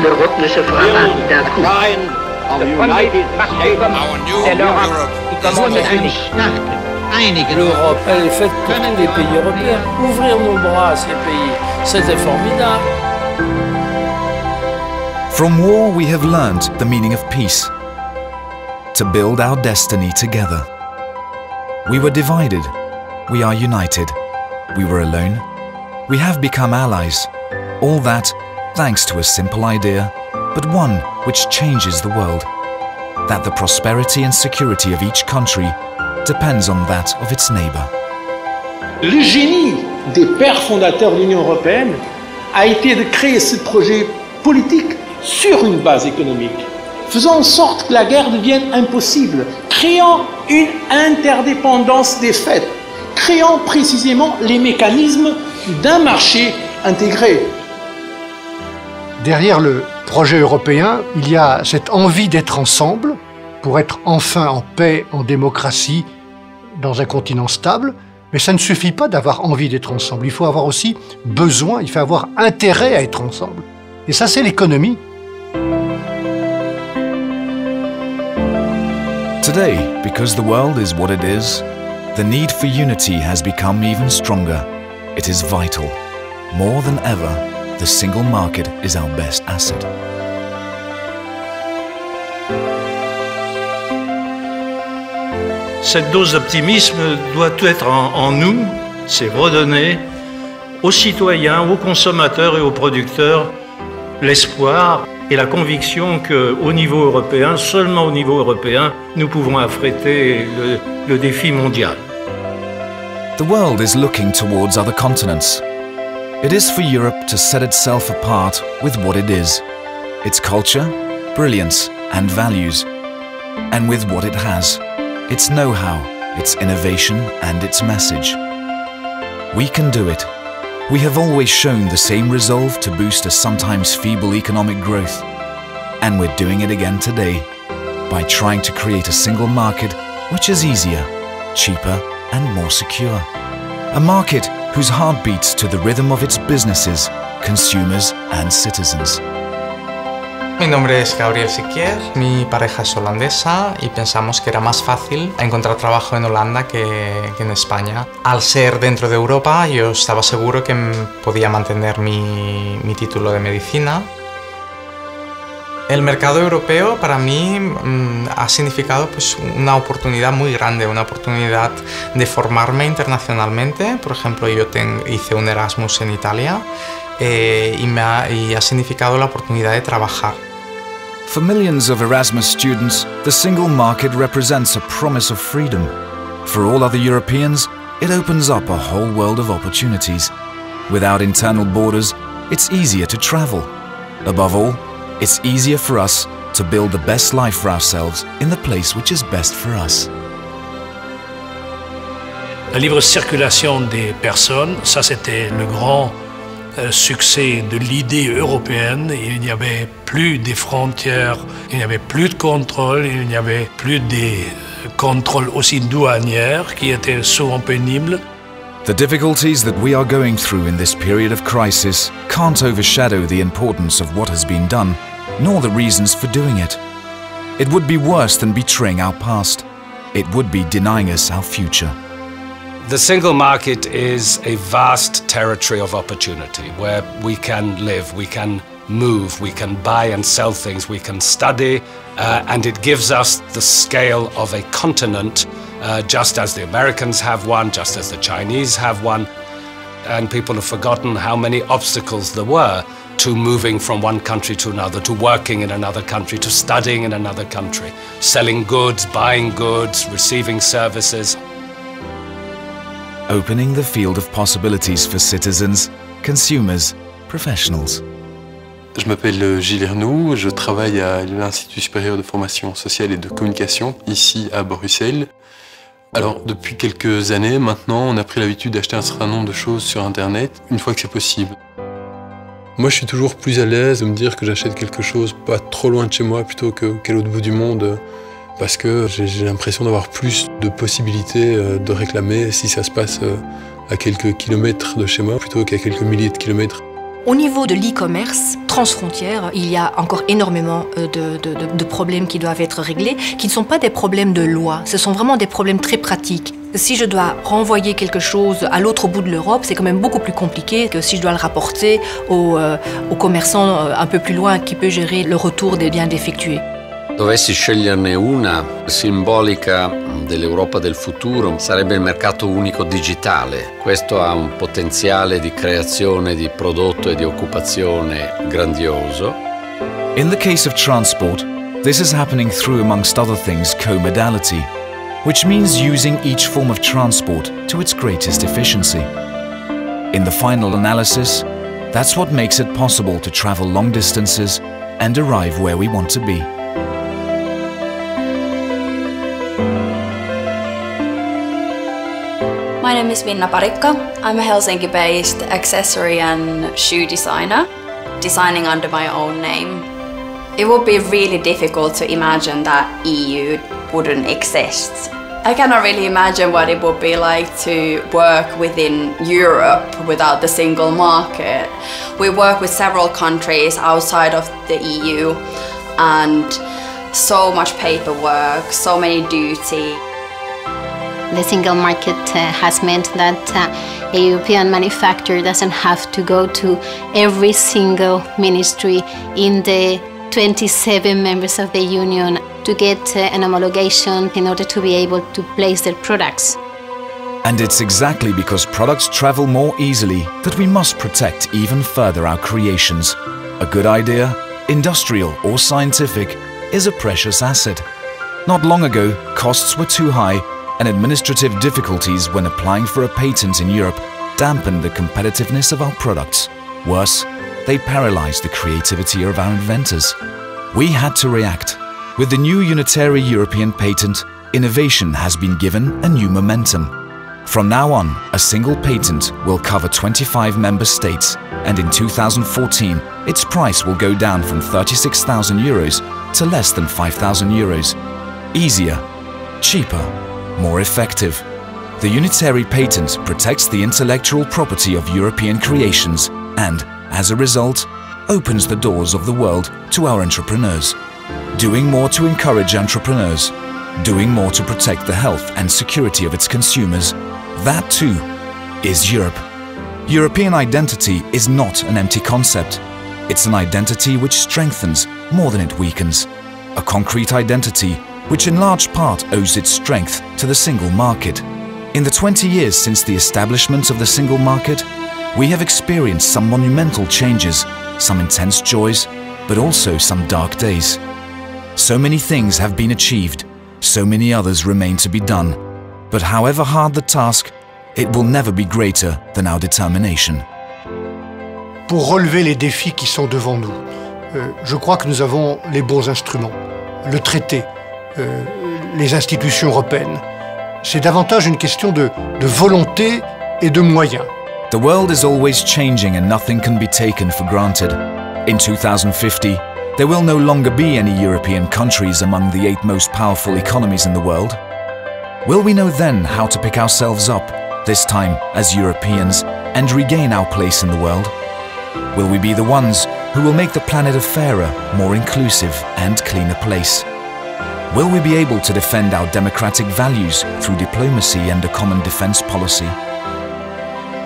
l'Europe ne se fera pas d'un coup. C'est l'Europe qui commence à unir. L'Europe, elle est faite pour tous les pays européens. Ouvrir nos bras à ces pays, c'était formidable. From war we have learned the meaning of peace. To build our destiny together. We were divided. We are united. We were alone. We have become allies. All that thanks to a simple idea, but one which changes the world. That the prosperity and security of each country depends on that of its neighbor. Le génie des pères fondateurs de l'Union européenne a été de créer ce projet politique sur une base économique, faisant en sorte que la guerre devienne impossible, créant une interdépendance des faits, créant précisément les mécanismes d'un marché intégré. Derrière le projet européen, il y a cette envie d'être ensemble pour être enfin en paix, en démocratie, dans un continent stable. Mais ça ne suffit pas d'avoir envie d'être ensemble. Il faut avoir aussi besoin, il faut avoir intérêt à être ensemble. Et ça, c'est l'économie. Today, because the world is what it is, the need for unity has become even stronger. It is vital. More than ever, the single market is our best asset. Cette dose d'optimisme doit être en nous, c'est redonner aux citoyens, aux consommateurs et aux producteurs l'espoir et la conviction qu'au niveau européen, seulement au niveau européen, nous pouvons affronter le défi mondial. The world is looking towards other continents. It is for Europe to set itself apart with what it is, its culture, brilliance and values, and with what it has, its know-how, its innovation and its message. We can do it. We have always shown the same resolve to boost a sometimes feeble economic growth. And we're doing it again today by trying to create a single market which is easier, cheaper and more secure. A market whose heart beats to the rhythm of its businesses, consumers and citizens. Mi nombre es Gabriel Siquier, mi pareja es holandesa y pensamos que era más fácil encontrar trabajo en Holanda que en España. Al ser dentro de Europa, yo estaba seguro que podía mantener mi título de medicina. El mercado europeo para mí ha significado pues, una oportunidad muy grande, una oportunidad de formarme internacionalmente. Por ejemplo, yo hice un Erasmus en Italia y ha significado la oportunidad de trabajar. For millions of Erasmus students, the single market represents a promise of freedom. For all other Europeans, it opens up a whole world of opportunities. Without internal borders, it's easier to travel. Above all, it's easier for us to build the best life for ourselves in the place which is best for us. La libre circulation des personnes, ça c'était le grand succès de l'idée européenne. Il n'y avait plus de frontières, il n'y avait plus de contrôle, il n'y avait plus de contrôles aussi douaniers qui étaient souvent pénibles. The difficulties that we are going through in this period of crisis can't overshadow the importance of what has been done, nor the reasons for doing it. It would be worse than betraying our past. It would be denying us our future. The single market is a vast territory of opportunity where we can live, we can move, we can buy and sell things, we can study, and it gives us the scale of a continent, just as the Americans have one, just as the Chinese have one. And people have forgotten how many obstacles there were to moving from one country to another, to working in another country, to studying in another country, selling goods, buying goods, receiving services. Opening the field of possibilities for citizens, consumers, professionals. Je m'appelle Gilles Ernoux, je travaille à l'Institut supérieur de formation sociale et de communication, ici à Bruxelles. Alors, depuis quelques années maintenant, on a pris l'habitude d'acheter un certain nombre de choses sur Internet, une fois que c'est possible. Moi, je suis toujours plus à l'aise de me dire que j'achète quelque chose pas trop loin de chez moi plutôt qu'à l'autre bout du monde, parce que j'ai l'impression d'avoir plus de possibilités de réclamer si ça se passe à quelques kilomètres de chez moi plutôt qu'à quelques milliers de kilomètres. Au niveau de l'e-commerce transfrontière, il y a encore énormément de problèmes qui doivent être réglés, qui ne sont pas des problèmes de loi, ce sont vraiment des problèmes très pratiques. Si je dois renvoyer quelque chose à l'autre bout de l'Europe, c'est quand même beaucoup plus compliqué que si je dois le rapporter aux commerçants un peu plus loin qui peut gérer le retour des biens défectués. Dovessi sceglierne una simbolica dell'Europa del futuro sarebbe il mercato unico digitale. Questo ha un potenziale di creazione di prodotto e di occupazione grandioso. In the case of transport, this is happening through, amongst other things, co-modality, which means using each form of transport to its greatest efficiency. In the final analysis, that's what makes it possible to travel long distances and arrive where we want to be. My name is Minna Parikka. I'm a Helsinki-based accessory and shoe designer, designing under my own name. It would be really difficult to imagine that EU wouldn't exist. I cannot really imagine what it would be like to work within Europe without the single market. We work with several countries outside of the EU and so much paperwork, so many duties. The single market has meant that a European manufacturer doesn't have to go to every single ministry in the 27 members of the Union to get an homologation in order to be able to place their products. And it's exactly because products travel more easily that we must protect even further our creations. A good idea, industrial or scientific, is a precious asset. Not long ago, costs were too high and administrative difficulties when applying for a patent in Europe dampened the competitiveness of our products. Worse, they paralyzed the creativity of our inventors. We had to react. With the new unitary European patent, innovation has been given a new momentum. From now on, a single patent will cover 25 member states, and in 2014, its price will go down from 36,000 euros to less than 5,000 euros. Easier, cheaper, more effective. The unitary patent protects the intellectual property of European creations and, as a result, opens the doors of the world to our entrepreneurs. Doing more to encourage entrepreneurs, doing more to protect the health and security of its consumers, that too is Europe. European identity is not an empty concept. It's an identity which strengthens more than it weakens. A concrete identity which in large part owes its strength to the single market. In the 20 years since the establishment of the single market, we have experienced some monumental changes, some intense joys, but also some dark days. So many things have been achieved, so many others remain to be done. But however hard the task, it will never be greater than our determination. Pour relever les défis qui sont devant nous, je crois que nous avons les bons instruments. Le traité, les institutions européennes. C'est davantage une question de volonté et de moyens. The world is always changing and nothing can be taken for granted. In 2050, there will no longer be any European countries among the 8 most powerful economies in the world. Will we know then how to pick ourselves up, this time as Europeans, and regain our place in the world? Will we be the ones who will make the planet a fairer, more inclusive and cleaner place? Will we be able to defend our democratic values through diplomacy and a common defense policy?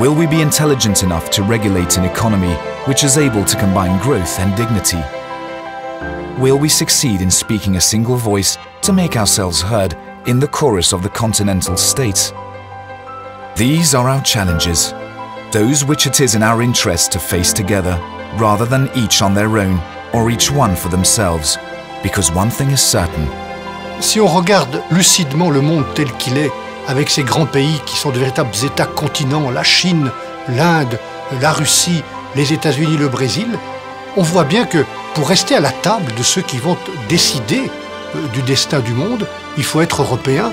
Will we be intelligent enough to regulate an economy which is able to combine growth and dignity? Will we succeed in speaking a single voice to make ourselves heard in the chorus of the continental states? These are our challenges, those which it is in our interest to face together, rather than each on their own or each one for themselves, because one thing is certain. Si on regarde lucidement le monde tel qu'il est, avec ces grands pays qui sont de véritables États-continents, la Chine, l'Inde, la Russie, les États-Unis, le Brésil, on voit bien que pour rester à la table de ceux qui vont décider du destin du monde, il faut être européen,